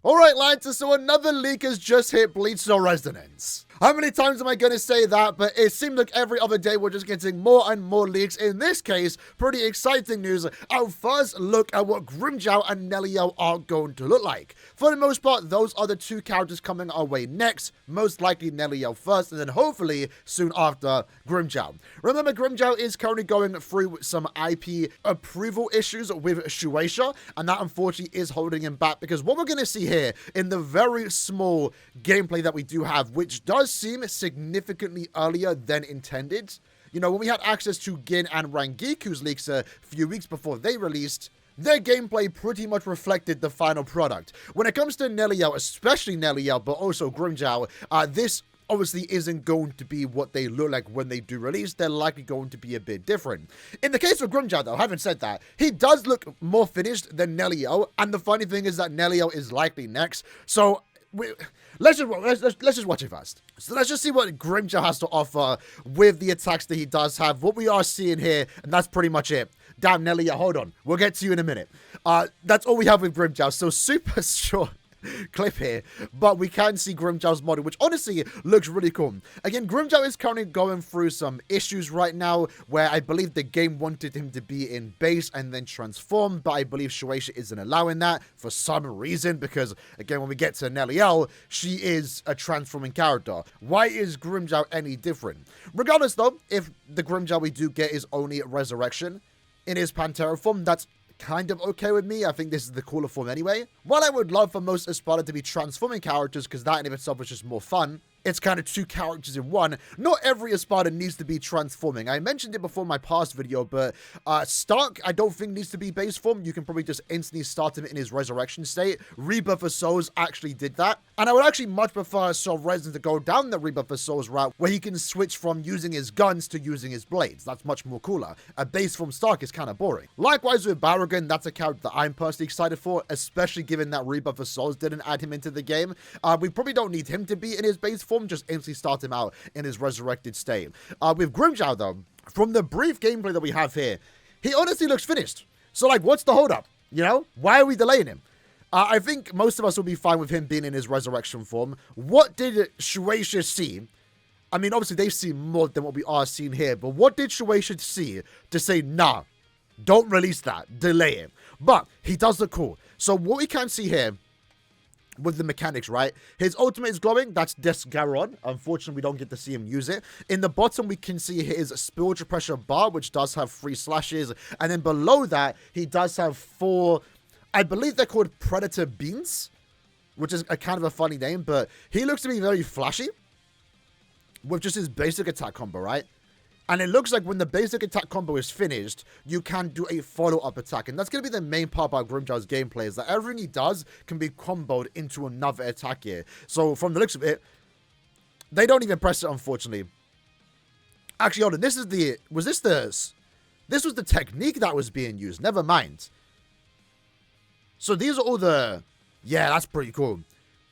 Alright lads, so another leak has just hit Bleach No Resonance. How many times am I going to say that? But it seems like every other day we're just getting more and more leaks. In this case, pretty exciting news. Our first look at what Grimmjow and Nelliel are going to look like. For the most part, those are the two characters coming our way next. Most likely Nelliel first, and then hopefully soon after Grimmjow. Remember, Grimmjow is currently going through some IP approval issues with Shueisha, and that unfortunately is holding him back, because what we're going to see here in the very small gameplay that we do have, which does seem significantly earlier than intended. You know, when we had access to Gin and Rangiku's leaks a few weeks before they released, their gameplay pretty much reflected the final product. When it comes to Nelliel, especially Nelliel, but also Grimmjow, this obviously isn't going to be what they look like when they do release. They're likely going to be a bit different. In the case of Grimmjow, though, having said that, he does look more finished than Nelliel, and the funny thing is that Nelliel is likely next, so let's just watch it first. So let's just see what Grimmjow has to offer with the attacks that he does have. What we are seeing here, and that's pretty much it. Damn, Nelliel, hold on. We'll get to you in a minute. That's all we have with Grimmjow, so super short clip here, but we can see Grimmjow's model, which honestly looks really cool. Again, Grimmjow is currently going through some issues right now, where I believe the game wanted him to be in base and then transform, but I believe Shueisha isn't allowing that for some reason, because again, when we get to Nelliel, she is a transforming character. Why is Grimmjow any different? Regardless though, if the Grimmjow we do get is only Resurrection in his Pantera form, that's kind of okay with me. I think this is the cooler form anyway. While I would love for most Espada to be transforming characters, because that in of itself is just more fun, it's kind of two characters in one. Not every Espada needs to be transforming. I mentioned it before in my past video, but Stark, I don't think needs to be base form. You can probably just instantly start him in his resurrection state. Rebirth of Souls actually did that. And I would actually much prefer Ssr Grimmjow to go down the Rebirth of Souls route, where he can switch from using his guns to using his blades. That's much more cooler. A base form Stark is kind of boring. Likewise with Barragan, that's a character that I'm personally excited for, especially given that Rebirth of Souls didn't add him into the game. We probably don't need him to be in his base form, just instantly start him out in his resurrected state. With Grimmjow though, from the brief gameplay that we have here, he honestly looks finished. So like, what's the holdup? You know, why are we delaying him? I think most of us will be fine with him being in his resurrection form. What did Shueisha see? I mean, obviously they've seen more than what we are seeing here, but what did Shueisha see to say, nah, don't release that, delay it? But he does look cool. So what we can see here with the mechanics, right? His ultimate is glowing. That's Desgaron. Unfortunately, we don't get to see him use it. In the bottom, we can see his spiritual pressure bar, which does have 3 slashes. And then below that, he does have 4, I believe they're called Predator Beans, which is a kind of a funny name, but he looks to be very flashy with just his basic attack combo, right? And it looks like when the basic attack combo is finished, you can do a follow-up attack. And that's going to be the main part about Grimmjow's gameplay, is that everything he does can be comboed into another attack here. So from the looks of it, they don't even press it, unfortunately. Actually, hold on. This is the... This was the technique that was being used. Never mind. So these are all the... Yeah, that's pretty cool.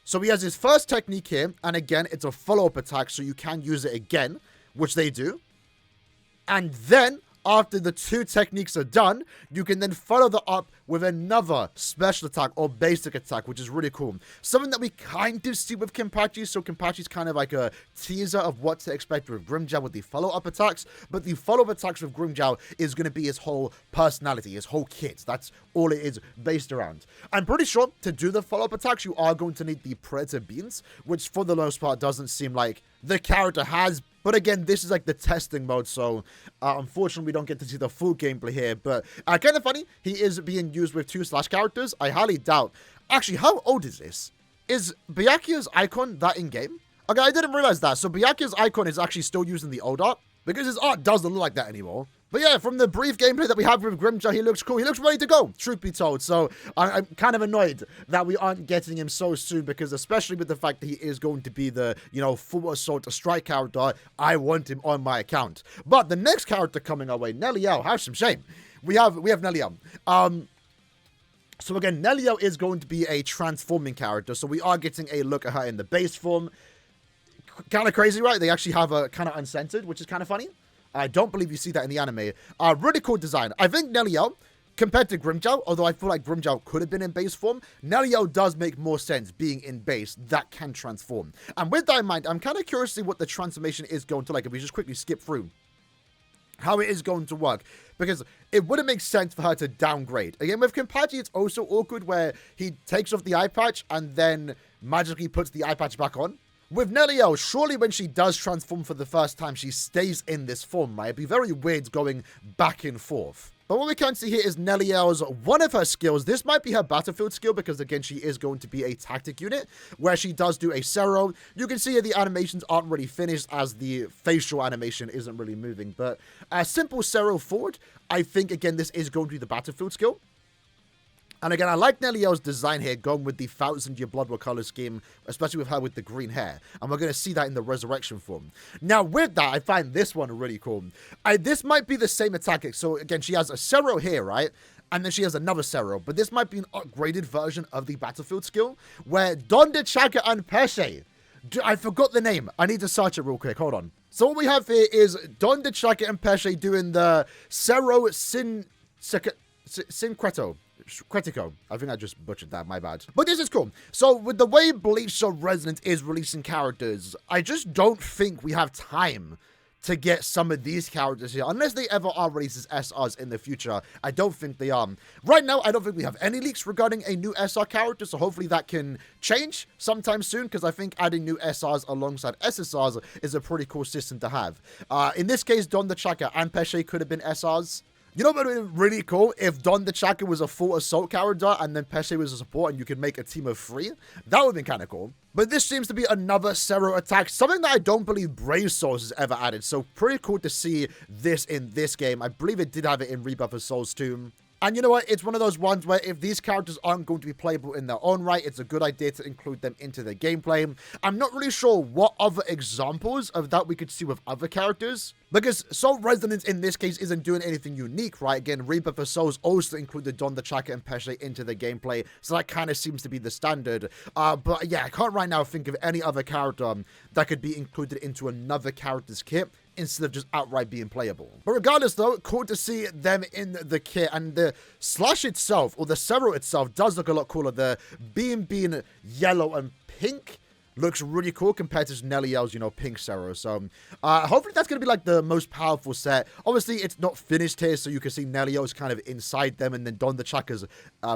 So he has his first technique here. And again, it's a follow-up attack, so you can use it again, which they do. And then, after the 2 techniques are done, you can then follow that up with another special attack or basic attack, which is really cool. Something that we kind of see with Kenpachi. So Kenpachi's kind of like a teaser of what to expect with Grimmjow with the follow-up attacks. But the follow-up attacks with Grimmjow is going to be his whole personality, his whole kit. That's all it is based around. I'm pretty sure to do the follow-up attacks, you are going to need the Predator Beans, which for the most part doesn't seem like the character has. But again, this is like the testing mode, so unfortunately we don't get to see the full gameplay here. But kind of funny, he is being used with 2 slash characters. I highly doubt. Actually, how old is this? Is Byakuya's icon that in-game? Okay, I didn't realize that. So Byakuya's icon is actually still using the old art, because his art doesn't look like that anymore. But yeah, from the brief gameplay that we have with Grimmjow, he looks cool. He looks ready to go, truth be told. So I'm kind of annoyed that we aren't getting him so soon, because especially with the fact that he is going to be the, you know, full assault strike character, I want him on my account. But the next character coming our way, Nelliel, have some shame. We have Nelliel. So again, Nelliel is going to be a transforming character. So we are getting a look at her in the base form. Kind of crazy, right? They actually have a kind of uncensored, which is kind of funny. I don't believe you see that in the anime. Really cool design. I think Nelliel Compared to Grimmjow, although I feel like Grimmjow could have been in base form, Nelliel does make more sense being in base that can transform. And with that in mind, I'm kind of curious to see what the transformation is going to like if we just quickly skip through how it is going to work, because it wouldn't make sense for her to downgrade. Again, with Kenpachi, it's also awkward where he takes off the eye patch and then magically puts the eye patch back on. With Nelliel, surely when she does transform for the first time, she stays in this form, right? It'd be very weird going back and forth. But what we can see here is Nelliel's one of her skills. This might be her battlefield skill because, again, she is going to be a tactic unit where she does do a Ssr. You can see here the animations aren't really finished as the facial animation isn't really moving. But a simple Ssr forward, I think, again, this is going to be the battlefield skill. And again, I like Nelliel's design here, going with the 1000-year Blood War color scheme, especially with her with the green hair. And we're going to see that in the resurrection form. Now, with that, I find this one really cool. This might be the same attack. So, again, she has a Ssr here, right? And then she has another Ssr. But this might be an upgraded version of the battlefield skill, where Donda Chaka and Pesce. I forgot the name. I need to search it real quick. Hold on. So, what we have here is Donda Chaka and Pesce doing the Ssr Syncreto. Critico. I think I just butchered that, my bad. But this is cool. So with the way Bleach So Resonant is releasing characters, I just don't think we have time to get some of these characters here. Unless they ever are released as SRs in the future. I don't think they are. Right now, I don't think we have any leaks regarding a new SR character, so hopefully that can change sometime soon, because I think adding new SRs alongside SSRs is a pretty cool system to have. In this case, Don the Chaka and Pesce could have been SRs. You know what would have been really cool? If Don the Chaka was a full assault character and then Pesce was a support and you could make a team of 3. That would have been kind of cool. But this seems to be another Ssr attack, something that I don't believe Brave Souls has ever added. So pretty cool to see this in this game. I believe it did have it in Rebirth of Souls 2. And you know what? It's one of those ones where if these characters aren't going to be playable in their own right, it's a good idea to include them into the gameplay. I'm not really sure what other examples of that we could see with other characters, because Soul Resonance in this case isn't doing anything unique, right? Again, Rebirth of Souls also included Don the Chaka and Pesce into the gameplay, so that kind of seems to be the standard. But yeah, I can't right now think of any other character that could be included into another character's kit instead of just outright being playable. But regardless though, cool to see them in the kit, and the slash itself, or the Ssr itself, does look a lot cooler. The being yellow and pink looks really cool compared to Nelliel's, you know, pink Ssr. So hopefully that's going to be like the most powerful set. Obviously it's not finished here, so you can see Nelliel's kind of inside them, and then Don the Chaka's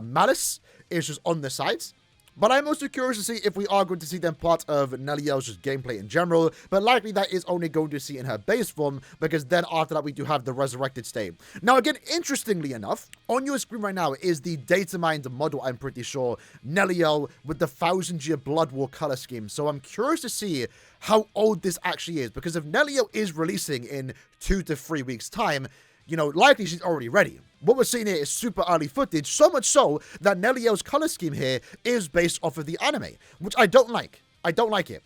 Malice is just on the sides. But I'm also curious to see if we are going to see them part of Nelliel's just gameplay in general, but likely that is only going to see in her base form, because then after that we do have the resurrected state. Now again, interestingly enough, on your screen right now is the data mined model, I'm pretty sure, Nelliel with the 1000-year Blood War color scheme. So I'm curious to see how old this actually is, because if Nelliel is releasing in 2 to 3 weeks time, you know, likely she's already ready. What we're seeing here is super early footage, so much so that Nelliel's color scheme here is based off of the anime, which I don't like. I don't like it,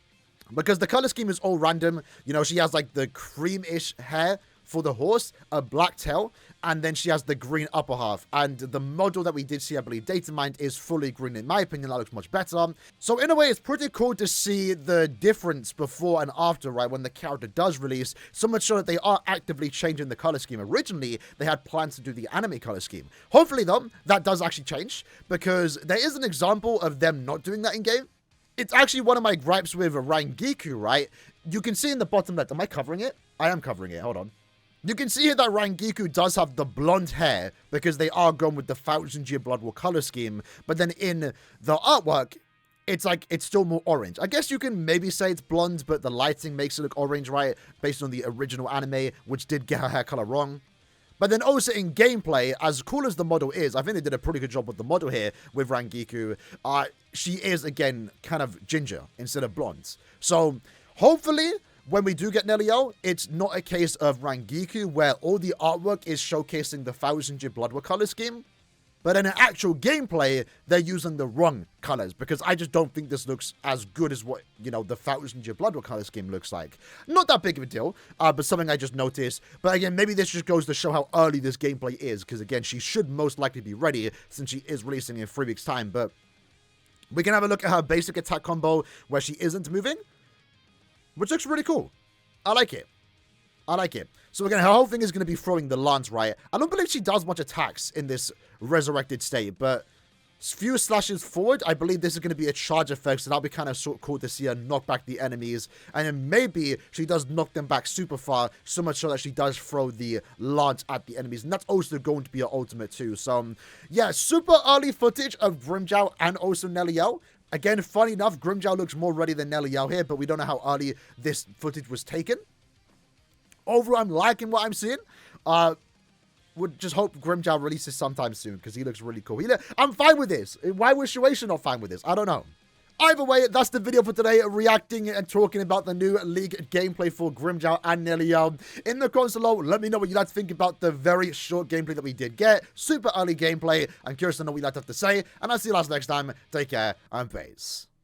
because the color scheme is all random. You know, she has like the cream-ish hair for the horse, a black tail, and then she has the green upper half. And the model that we did see, I believe, data mined, is fully green. In my opinion, that looks much better. So in a way, it's pretty cool to see the difference before and after, right, when the character does release, so much so that they are actively changing the color scheme. Originally, they had plans to do the anime color scheme. Hopefully, though, that does actually change, because there is an example of them not doing that in-game. It's actually one of my gripes with Rangiku, right? You can see in the bottom left. Am I covering it? I am covering it. Hold on. You can see here that Rangiku does have the blonde hair, because they are going with the 1000-year Blood War color scheme. But then in the artwork, it's like, it's still more orange. I guess you can maybe say it's blonde, but the lighting makes it look orange, right? Based on the original anime, which did get her hair color wrong. But then also in gameplay, as cool as the model is, I think they did a pretty good job with the model here with Rangiku. She is, again, kind of ginger instead of blonde. So hopefully, when we do get Nelliel, it's not a case of Rangiku where all the artwork is showcasing the 1000-year Blood War color scheme, but in an actual gameplay, they're using the wrong colors, because I just don't think this looks as good as what, you know, the 1000-year Blood War color scheme looks like. Not that big of a deal, but something I just noticed. But again, maybe this just goes to show how early this gameplay is, because again, she should most likely be ready since she is releasing in 3 weeks' time. But we can have a look at her basic attack combo where she isn't moving, which looks really cool. I like it. I like it. So again, her whole thing is going to be throwing the lance, right? I don't believe she does much attacks in this resurrected state, but few slashes forward. I believe this is going to be a charge effect, so that'll be kind of cool to see her knock back the enemies. And then maybe she does knock them back super far, so much so that she does throw the lance at the enemies. And that's also going to be her ultimate too. So, yeah, super early footage of Grimmjow and also Nelliel. Again, funny enough, Grimmjow looks more ready than Nelliel here, but we don't know how early this footage was taken. Overall, I'm liking what I'm seeing. Would just hope Grimmjow releases sometime soon, because he looks really cool. I'm fine with this. Why was Shueisha not fine with this? I don't know. Either way, that's the video for today, reacting and talking about the new League gameplay for Grimmjow and Nelliel. In the comments below, let me know what you'd like to think about the very short gameplay that we did get. Super early gameplay. I'm curious to know what you'd like to have to say, and I'll see you guys next time. Take care, and peace.